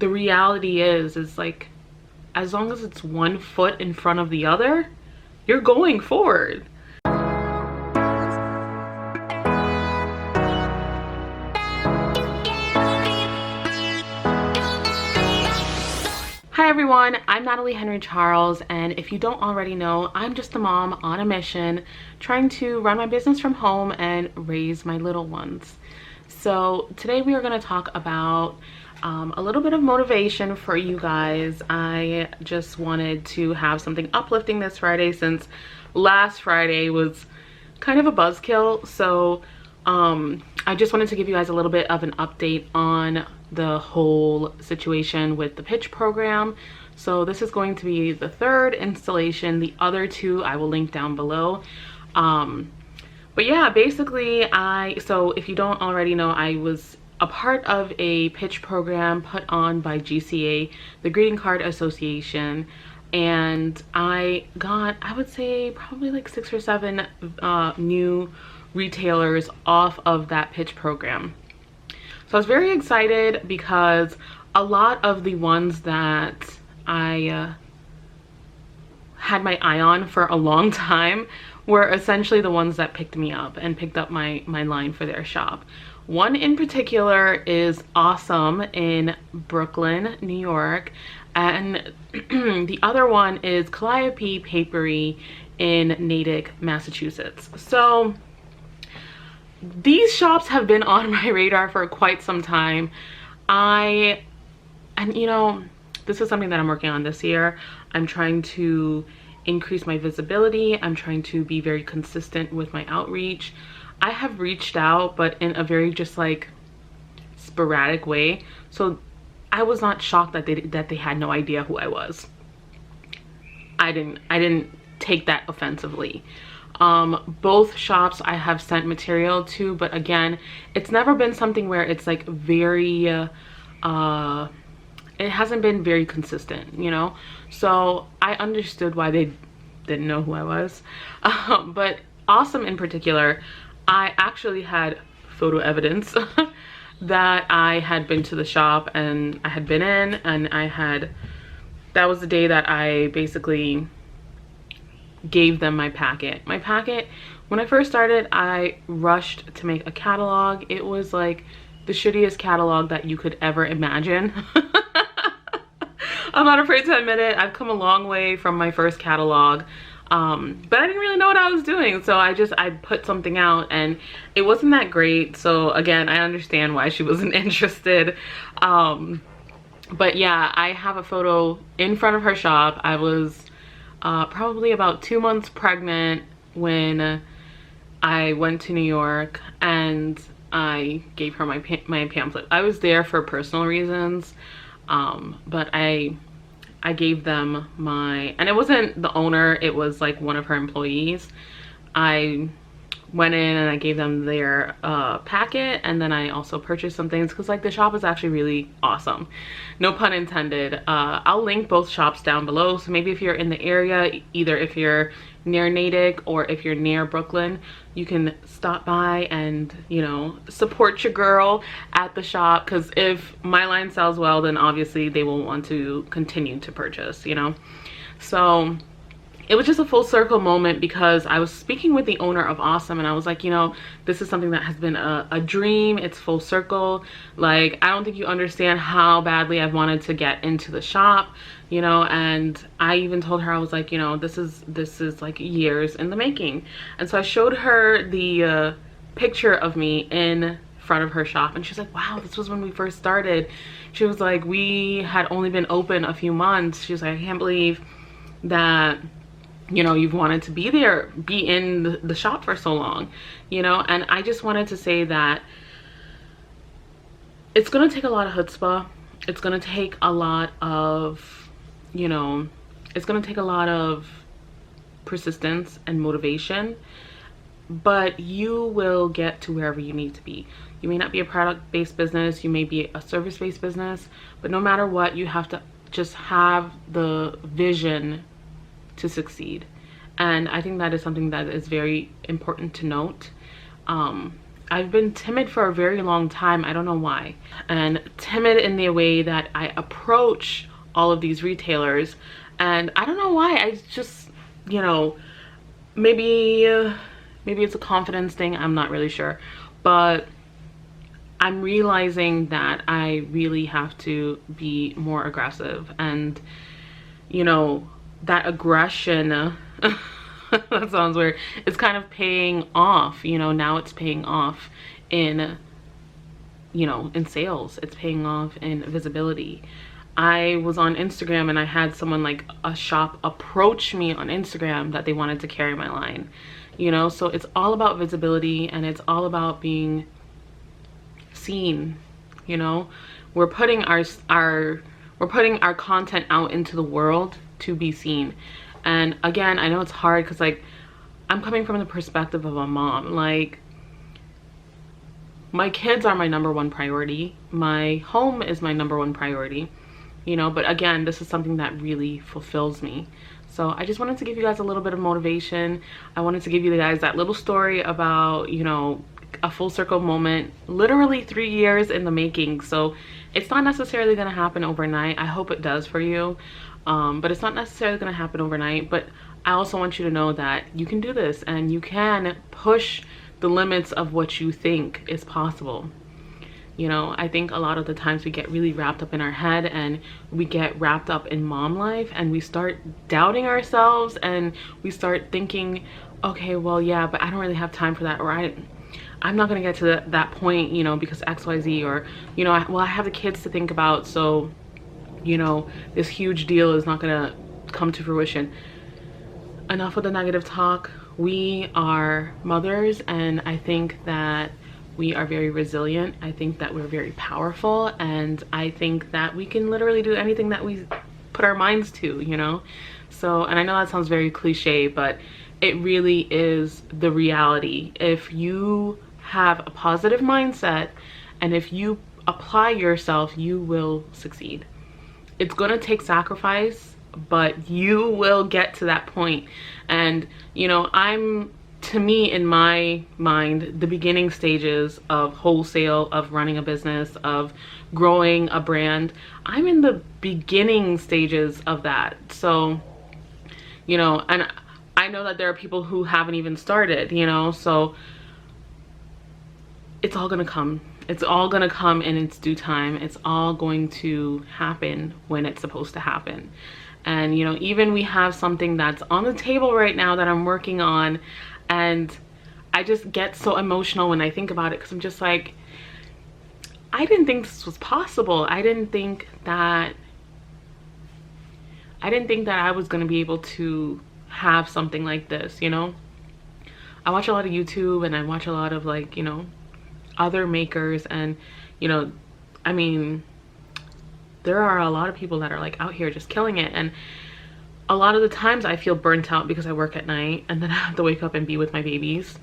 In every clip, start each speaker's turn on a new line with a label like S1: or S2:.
S1: the reality is like, as long as it's one foot in front of the other, you're going forward. Hi everyone, I'm Natalie Henry Charles, and if you don't already know, I'm just a mom on a mission trying to run my business from home and raise my little ones. So today we are going to talk about a little bit of motivation for you guys. I just wanted to have something uplifting this Friday since last Friday was kind of a buzzkill. So I just wanted to give you guys a little bit of an update on the whole situation with the pitch program. So this is going to be the third installation. The other two I will link down below. But yeah, basically so if you don't already know, I was a part of a pitch program put on by GCA, the Greeting Card Association, and I got, I would say, probably like 6 or 7 new retailers off of that pitch program. So I was very excited because a lot of the ones that I had my eye on for a long time were essentially the ones that picked me up and picked up my line for their shop. One in particular is Awesome in Brooklyn, New York, and the other one is Calliope Papery in Natick, Massachusetts. So these shops have been on my radar for quite some time. And you know, this is something that I'm working on this year. I'm trying to increase my visibility. I'm trying to be very consistent with my outreach. I have reached out, but in a very just like sporadic way. So I was not shocked that they had no idea who I was. I didn't take that offensively. Both shops I have sent material to, but again, it's never been something where it's like very it hasn't been very consistent, you know. So I understood why they didn't know who I was. But Awesome in particular, I actually had photo evidence that I had been to the shop, and I had been in, and that was the day that I basically gave them my packet. When I first started, I rushed to make a catalog. It was like the shittiest catalog that you could ever imagine. I'm not afraid to admit it. I've come a long way from my first catalog. But I didn't really know what I was doing, so I put something out and it wasn't that great. So again, I understand why she wasn't interested. But yeah, I have a photo in front of her shop. I was probably about 2 months pregnant when I went to New York, and I gave her my pamphlet. I was there for personal reasons, but I gave them and it wasn't the owner, it was like one of her employees. I went in and I gave them their packet, and then I also purchased some things because like the shop is actually really awesome, no pun intended. I'll link both shops down below, so maybe if you're in the area, either if you're near Natick or if you're near Brooklyn, you can stop by and, you know, support your girl at the shop, because if my line sells well, then obviously they will want to continue to purchase, you know. So it was just a full circle moment, because I was speaking with the owner of Awesome and I was like, you know, this is something that has been a dream. It's full circle. Like, I don't think you understand how badly I've wanted to get into the shop, you know. And I even told her, I was like, you know, this is like years in the making. And so I showed her the picture of me in front of her shop, and she's like, wow, this was when we first started. She was like, we had only been open a few months. She was like, I can't believe that, you know, you've wanted to be there, be in the shop for so long, you know. And I just wanted to say that it's gonna take a lot of chutzpah. It's gonna take a lot of, you know, it's gonna take a lot of persistence and motivation, but you will get to wherever you need to be. You may not be a product-based business, you may be a service-based business, but no matter what, you have to just have the vision to succeed. And I think that is something that is very important to note. I've been timid for a very long time. I don't know why. And timid in the way that I approach all of these retailers. And I don't know why. I just, you know, maybe it's a confidence thing. I'm not really sure. But I'm realizing that I really have to be more aggressive. And, you know, that aggression, that sounds weird, it's kind of paying off. You know, now it's paying off in, you know, in sales. It's paying off in visibility. I was on Instagram and I had someone, like a shop, approach me on Instagram that they wanted to carry my line, you know. So it's all about visibility, and it's all about being seen. You know, we're putting our content out into the world to be seen. And again, I know it's hard because, like, I'm coming from the perspective of a mom. Like, my kids are my number one priority. My home is my number one priority, you know. But again, this is something that really fulfills me. So I just wanted to give you guys a little bit of motivation. I wanted to give you guys that little story about, you know, a full circle moment, literally 3 years in the making. So it's not necessarily going to happen overnight. I hope it does for you, but it's not necessarily going to happen overnight. But I also want you to know that you can do this, and you can push the limits of what you think is possible. You know, I think a lot of the times we get really wrapped up in our head, and we get wrapped up in mom life, and we start doubting ourselves, and we start thinking, okay, well, yeah, but I don't really have time for that, or I'm not gonna get to that point, you know, because XYZ, or, you know, I have the kids to think about, so, you know, this huge deal is not gonna come to fruition. Enough with the negative talk. We are mothers, and I think that we are very resilient. I think that we're very powerful, and I think that we can literally do anything that we put our minds to, you know. So, and I know that sounds very cliche, but it really is the reality. If you have a positive mindset, and if you apply yourself, you will succeed. It's gonna take sacrifice, but you will get to that point. And, you know, to me, in my mind, the beginning stages of Wholesale, of running a business, of growing a brand, I'm in the beginning stages of that. So, you know, and I know that there are people who haven't even started, you know. So it's all gonna come. It's all gonna come in its due time. It's all going to happen when it's supposed to happen. And, you know, even we have something that's on the table right now that I'm working on, and I just get so emotional when I think about it, because I'm just like, I didn't think this was possible. I didn't think that I was gonna be able to have something like this, you know. I watch a lot of YouTube, and I watch a lot of, like, you know, other makers, and, you know, I mean, there are a lot of people that are, like, out here just killing it. And a lot of the times I feel burnt out because I work at night, and then I have to wake up and be with my babies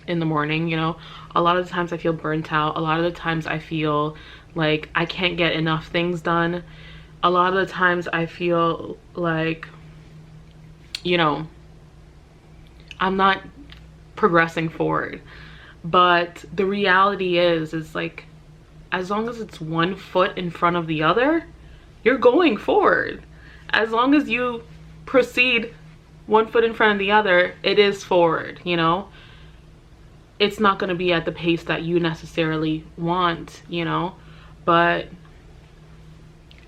S1: in the morning, you know. A lot of the times I feel burnt out. A lot of the times I feel like I can't get enough things done. A lot of the times I feel like, you know, I'm not progressing forward. But the reality is like, as long as it's 1 foot in front of the other, you're going forward. As long as you proceed 1 foot in front of the other, it is forward, you know. It's not going to be at the pace that you necessarily want, you know, but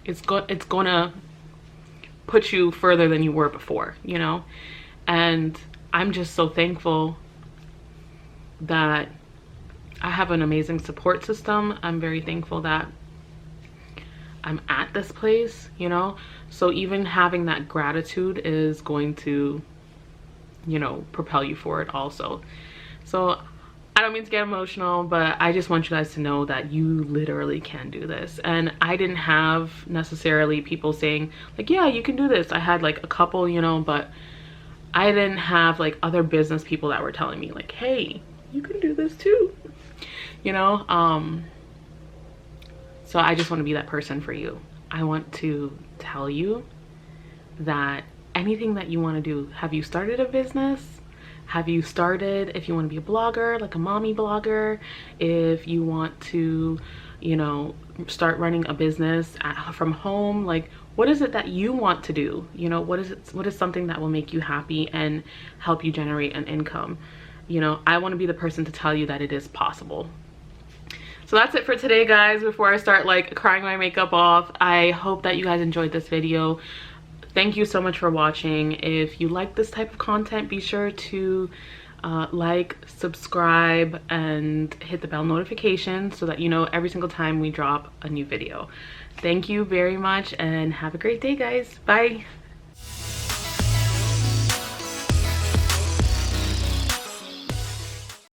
S1: it's going to put you further than you were before, you know. And I'm just so thankful that I have an amazing support system. I'm very thankful that I'm at this place, you know. So even having that gratitude is going to, you know, propel you forward also. So I don't mean to get emotional, but I just want you guys to know that you literally can do this. And I didn't have necessarily people saying, like, yeah, you can do this. I had, like, a couple, you know, but I didn't have, like, other business people that were telling me, like, hey, you can do this too, you know. So I just want to be that person for you. I want to tell you that anything that you want to do, have you started a business? have you started, if you want to be a blogger, like a mommy blogger, if you want to, you know, start running a business from home. Like, what is it that you want to do? You know, what is something that will make you happy and help you generate an income? You know, I want to be the person to tell you that it is possible. So that's it for today, guys. Before I start like crying my makeup off, I hope that you guys enjoyed this video. Thank you so much for watching. If you like this type of content, be sure to like, subscribe, and hit the bell notification so that you know every single time we drop a new video. Thank you very much and have a great day, guys. Bye.